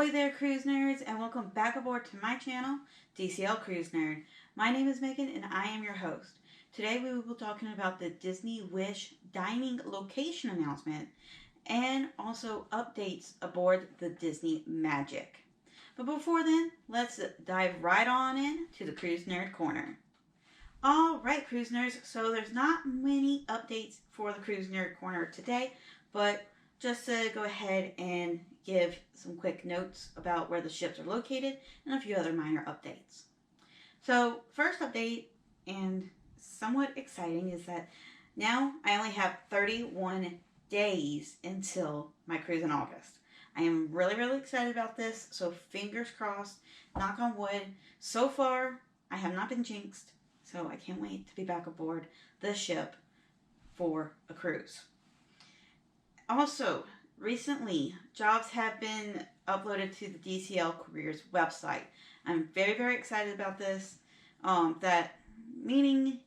Ahoy there, cruise nerds, and welcome back aboard to my channel, Dclcruisenerd. My name is Megan, and I am your host. Today we will be talking about the Disney Wish dining location announcement and also updates aboard the Disney Magic. But before then, let's dive right on in to the Cruise Nerd Corner. Alright, cruise nerds, so there's not many updates for the Cruise Nerd Corner today, but just to go ahead and give some quick notes about where the ships are located and a few other minor updates. So, first update, and somewhat exciting, is that now I only have 31 days until my cruise in August. I am really excited about this, so fingers crossed, knock on wood. So far, I have not been jinxed, so I can't wait to be back aboard the ship for a cruise. Also, recently, jobs have been uploaded to the DCL Careers website. I'm very excited about this. Meaning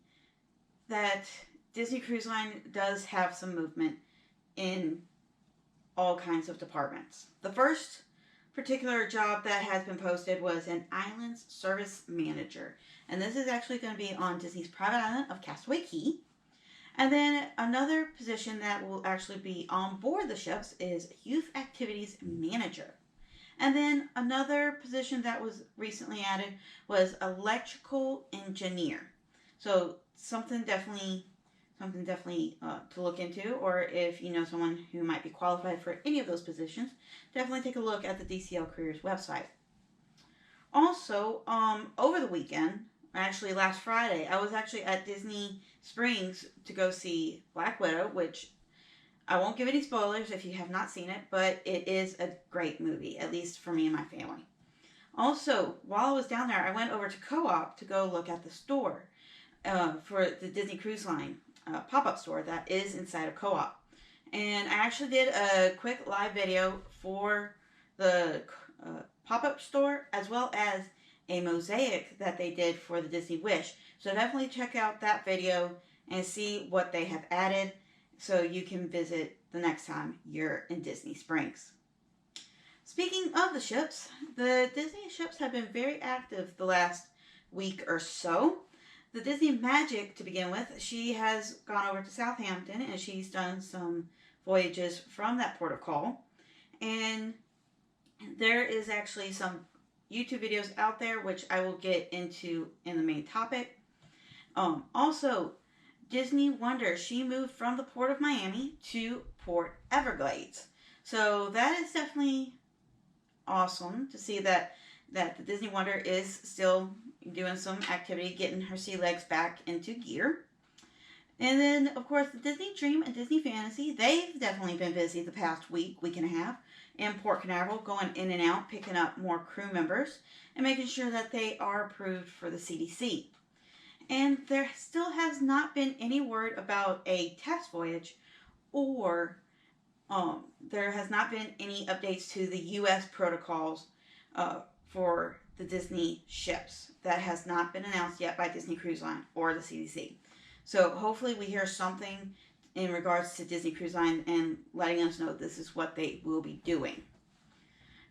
that Disney Cruise Line does have some movement in all kinds of departments. The first particular job that has been posted was an Islands Service Manager. And this is actually going to be on Disney's private island of Castaway Cay. And then another position that will actually be on board the ships is Youth Activities Manager. And then another position that was recently added was Electrical Engineer. So something definitely to look into, or if you know someone who might be qualified for any of those positions, definitely take a look at the DCL Careers website. Also, over the weekend, actually last Friday, I was actually at Disney Springs to go see Black Widow, which I won't give any spoilers if you have not seen it, but it is a great movie, at least for me and my family. Also, while I was down there, I went over to Co-op to go look at the store for the Disney Cruise Line pop-up store that is inside of Co-op. And I actually did a quick live video for the pop-up store, as well as a mosaic that they did for the Disney Wish. So definitely check out that video and see what they have added so you can visit the next time you're in Disney Springs. Speaking of the ships, the Disney ships have been very active the last week or so. The Disney Magic, to begin with, she has gone over to Southampton and she's done some voyages from that port of call. And there is actually some YouTube videos out there, which I will get into in the main topic. Also, Disney Wonder, she moved from the Port of Miami to Port Everglades. So that is definitely awesome to see that the Disney Wonder is still doing some activity, getting her sea legs back into gear. And then, of course, the Disney Dream and Disney Fantasy, they've definitely been busy the past week and a half in Port Canaveral, going in and out, picking up more crew members, and making sure that they are approved for the CDC. And there still has not been any word about a test voyage, or there has not been any updates to the U.S. protocols for the Disney ships. That has not been announced yet by Disney Cruise Line or the CDC. So hopefully we hear something in regards to Disney Cruise Line and letting us know this is what they will be doing.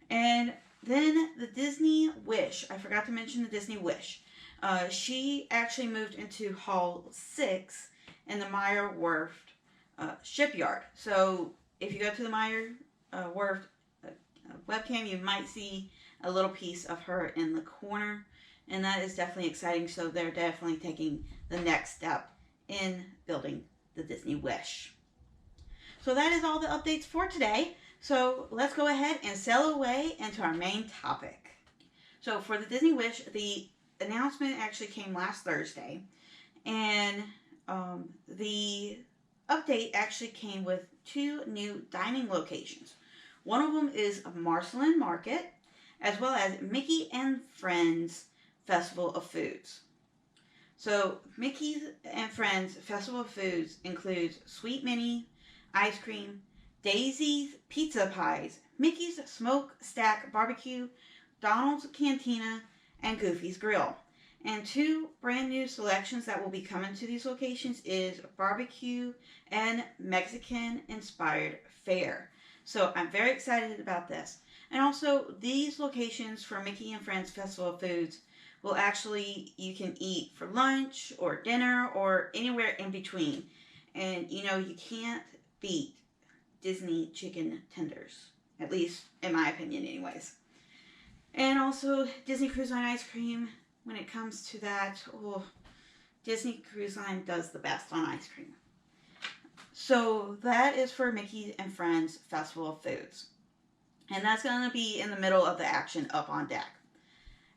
And then the Disney Wish. I forgot to mention the Disney Wish. She actually moved into Hall 6 in the Meyer Werft shipyard. So if you go to the Meyer Werft webcam, you might see a little piece of her in the corner. And that is definitely exciting. So they're definitely taking the next step in building the Disney Wish. So that is all the updates for today. So let's go ahead and sail away into our main topic. So for the Disney Wish, the announcement actually came last Thursday. And the update actually came with 2 new dining locations. One of them is Marceline Market, as well as Mickey and Friends Festival of Foods. So Mickey and Friends Festival of Foods includes Sweet Minnie ice cream, Daisy's pizza pies, Mickey's smokestack barbecue, Donald's Cantina, and Goofy's Grill. And 2 brand new selections that will be coming to these locations is barbecue and Mexican inspired fare. So I'm very excited about this. And also, these locations for Mickey and Friends Festival of Foods will actually, you can eat for lunch or dinner or anywhere in between. And you know, you can't beat Disney chicken tenders. At least in my opinion, anyways. And also, Disney Cruise Line ice cream, when it comes to that, oh, Disney Cruise Line does the best on ice cream. So that is for Mickey and Friends Festival of Foods. And that's going to be in the middle of the action up on deck.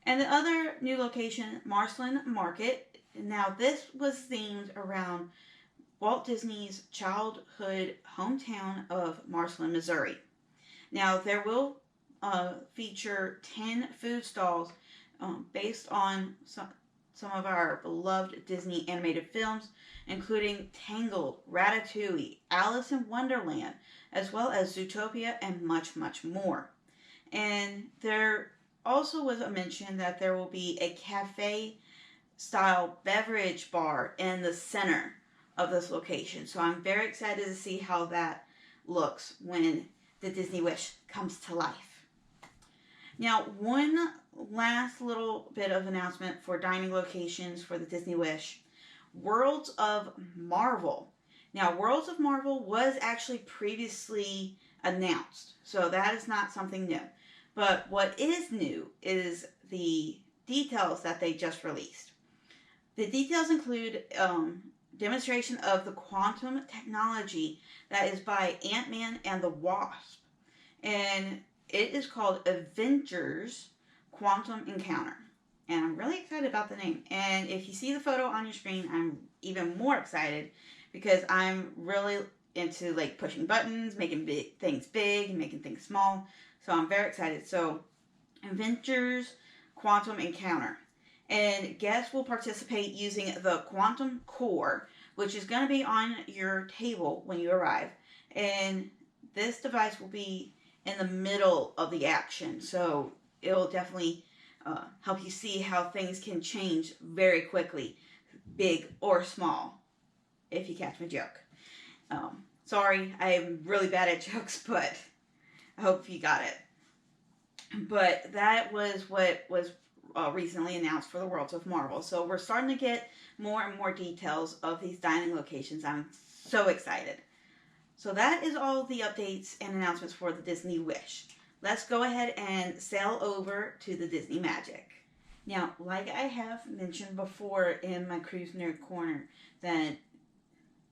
And the other new location, Marceline Market. Now this was themed around Walt Disney's childhood hometown of Marceline, Missouri. Now there will feature 10 food stalls based on some of our beloved Disney animated films, including Tangled, Ratatouille, Alice in Wonderland, as well as Zootopia and much, much more. And there also was a mention that there will be a cafe-style beverage bar in the center of this location. So I'm very excited to see how that looks when the Disney Wish comes to life. Now, one last little bit of announcement for dining locations for the Disney Wish. Worlds of Marvel. Now, Worlds of Marvel was actually previously announced, so that is not something new. But what is new is the details that they just released. The details include demonstration of the quantum technology that is by Ant-Man and the Wasp. And it is called Avengers Quantum Encounter. And I'm really excited about the name. And if you see the photo on your screen, I'm even more excited because I'm really into like pushing buttons, making things big and making things small. So I'm very excited. So Avengers Quantum Encounter. And guests will participate using the Quantum Core, which is going to be on your table when you arrive. And this device will be in the middle of the action. So it'll definitely help you see how things can change very quickly, big or small, if you catch my joke. Sorry, I'm really bad at jokes, but I hope you got it. But that was what was recently announced for the Worlds of Marvel. So we're starting to get more and more details of these dining locations. I'm so excited. So that is all the updates and announcements for the Disney Wish. Let's go ahead and sail over to the Disney Magic. Now, like I have mentioned before in my Cruise Nerd Corner, that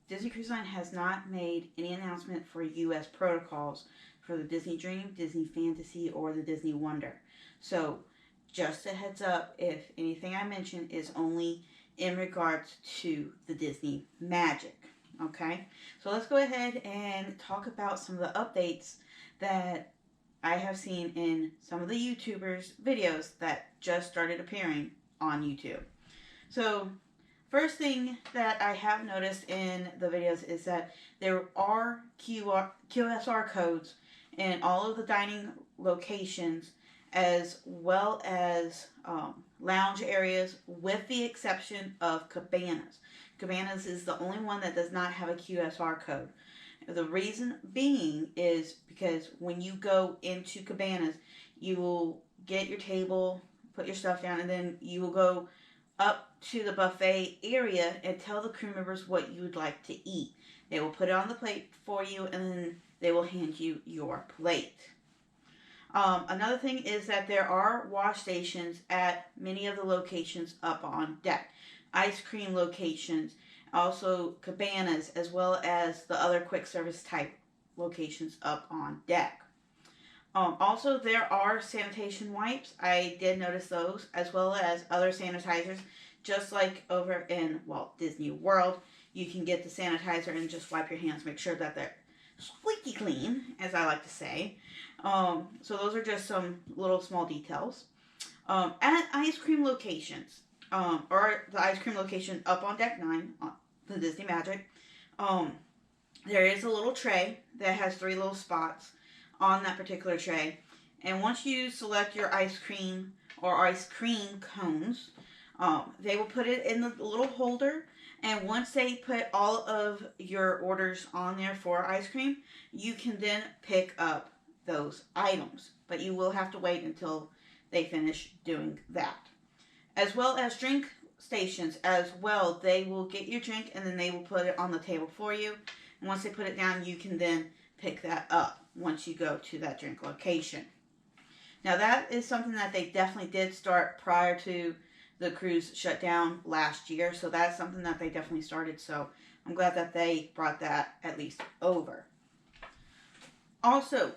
Disney Cruise Line has not made any announcement for U.S. protocols for the Disney Dream, Disney Fantasy, or the Disney Wonder. So, just a heads up, if anything I mention is only in regards to the Disney Magic. Okay? So let's go ahead and talk about some of the updates that I have seen in some of the YouTubers' videos that just started appearing on YouTube. So, first thing that I have noticed in the videos is that there are QSR codes in all of the dining locations, as well as lounge areas, with the exception of Cabanas. Cabanas is the only one that does not have a QSR code. The reason being is because when you go into Cabanas, you will get your table, put your stuff down, and then you will go up to the buffet area and tell the crew members what you would like to eat. They will put it on the plate for you, and then they will hand you your plate. Another thing is that there are wash stations at many of the locations up on deck. Ice cream locations, also Cabanas, as well as the other quick service type locations up on deck. Also, there are sanitation wipes. I did notice those, as well as other sanitizers. Just like over in Walt Disney World, you can get the sanitizer and just wipe your hands, make sure that they're squeaky clean, as I like to say. So those are just some little small details. At ice cream locations, or the ice cream location up on Deck 9, on the Disney Magic, there is a little tray that has 3 little spots on that particular tray. And once you select your ice cream or ice cream cones, they will put it in the little holder. And once they put all of your orders on there for ice cream, you can then pick up those items. But you will have to wait until they finish doing that. As well as drink stations as well. They will get your drink and then they will put it on the table for you. And once they put it down, you can then pick that up once you go to that drink location. Now that is something that they definitely did start prior to the cruise shut down last year. So that's something that they definitely started. So I'm glad that they brought that at least over. Also,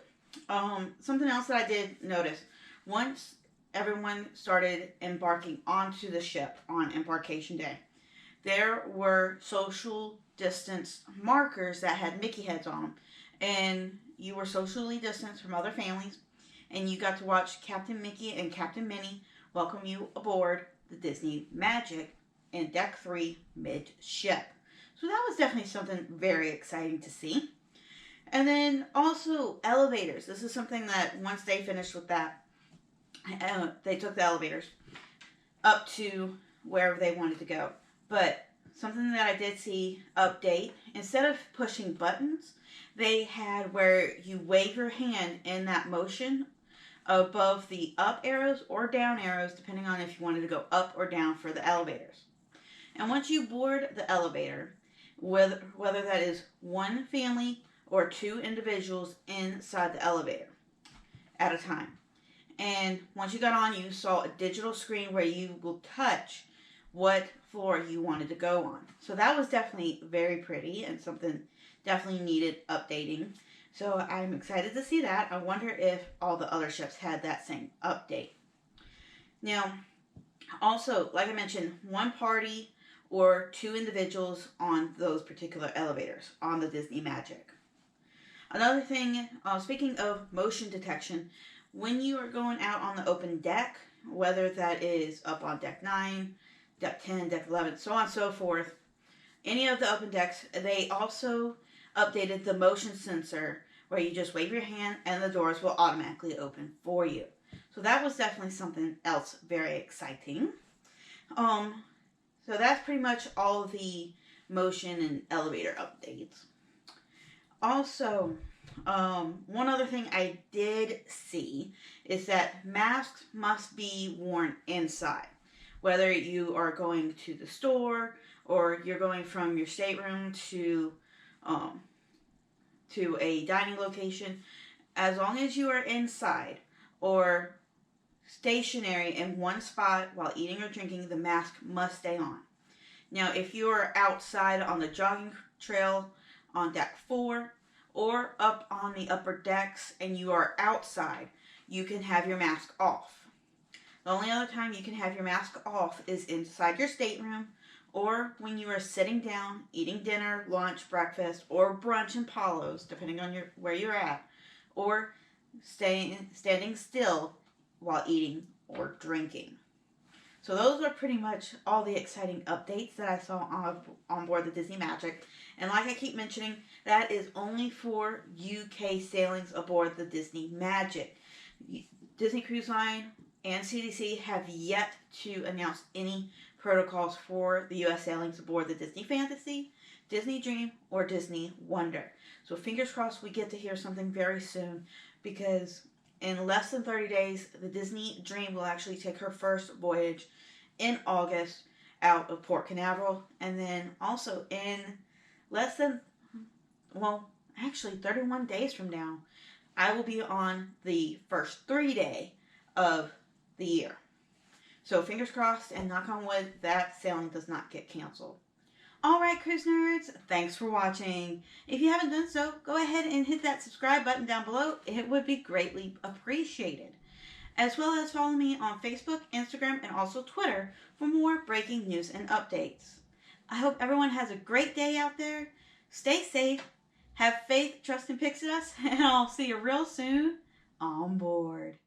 something else that I did notice. Once everyone started embarking onto the ship on embarkation day, there were social distance markers that had Mickey heads on them. And you were socially distanced from other families. And you got to watch Captain Mickey and Captain Minnie welcome you aboard the Disney Magic in Deck 3 midship. So that was definitely something very exciting to see. And then also elevators. This is something that once they finished with that, they took the elevators up to wherever they wanted to go. But something that I did see update, instead of pushing buttons, they had where you wave your hand in that motion above the up arrows or down arrows, depending on if you wanted to go up or down for the elevators. And once you board the elevator, whether that is one family or two individuals inside the elevator at a time. And once you got on, you saw a digital screen where you will touch what floor you wanted to go on. So that was definitely very pretty and something definitely needed updating. So I'm excited to see that. I wonder if all the other ships had that same update. Now, also, like I mentioned, one party or two individuals on those particular elevators on the Disney Magic. Another thing, speaking of motion detection, when you are going out on the open deck, whether that is up on Deck 9, Deck 10, Deck 11, so on and so forth, any of the open decks, they also updated the motion sensor where you just wave your hand and the doors will automatically open for you. So that was definitely something else very exciting. So that's pretty much all of the motion and elevator updates. Also, one other thing I did see is that masks must be worn inside. Whether you are going to the store or you're going from your stateroom to a dining location, as long as you are inside or stationary in one spot while eating or drinking, the mask must stay on. Now, if you are outside on the jogging trail on Deck 4 or up on the upper decks and you are outside, you can have your mask off. The only other time you can have your mask off is inside your stateroom or when you are sitting down, eating dinner, lunch, breakfast, or brunch in Palos, depending on where you're at, or standing still while eating or drinking. So those are pretty much all the exciting updates that I saw on board the Disney Magic. And like I keep mentioning, that is only for UK sailings aboard the Disney Magic. Disney Cruise Line and CDC have yet to announce any protocols for the US sailings aboard the Disney Fantasy, Disney Dream, or Disney Wonder. So fingers crossed we get to hear something very soon, because in less than 30 days, the Disney Dream will actually take her first voyage in August out of Port Canaveral. And then also in less than, 31 days from now, I will be on the first 3 day of the year. So fingers crossed and knock on wood that sailing does not get canceled. Alright, cruise nerds, thanks for watching. If you haven't done so, go ahead and hit that subscribe button down below. It would be greatly appreciated. As well as follow me on Facebook, Instagram, and also Twitter for more breaking news and updates. I hope everyone has a great day out there. Stay safe, have faith, trust, and Pixie Dust, and I'll see you real soon on board.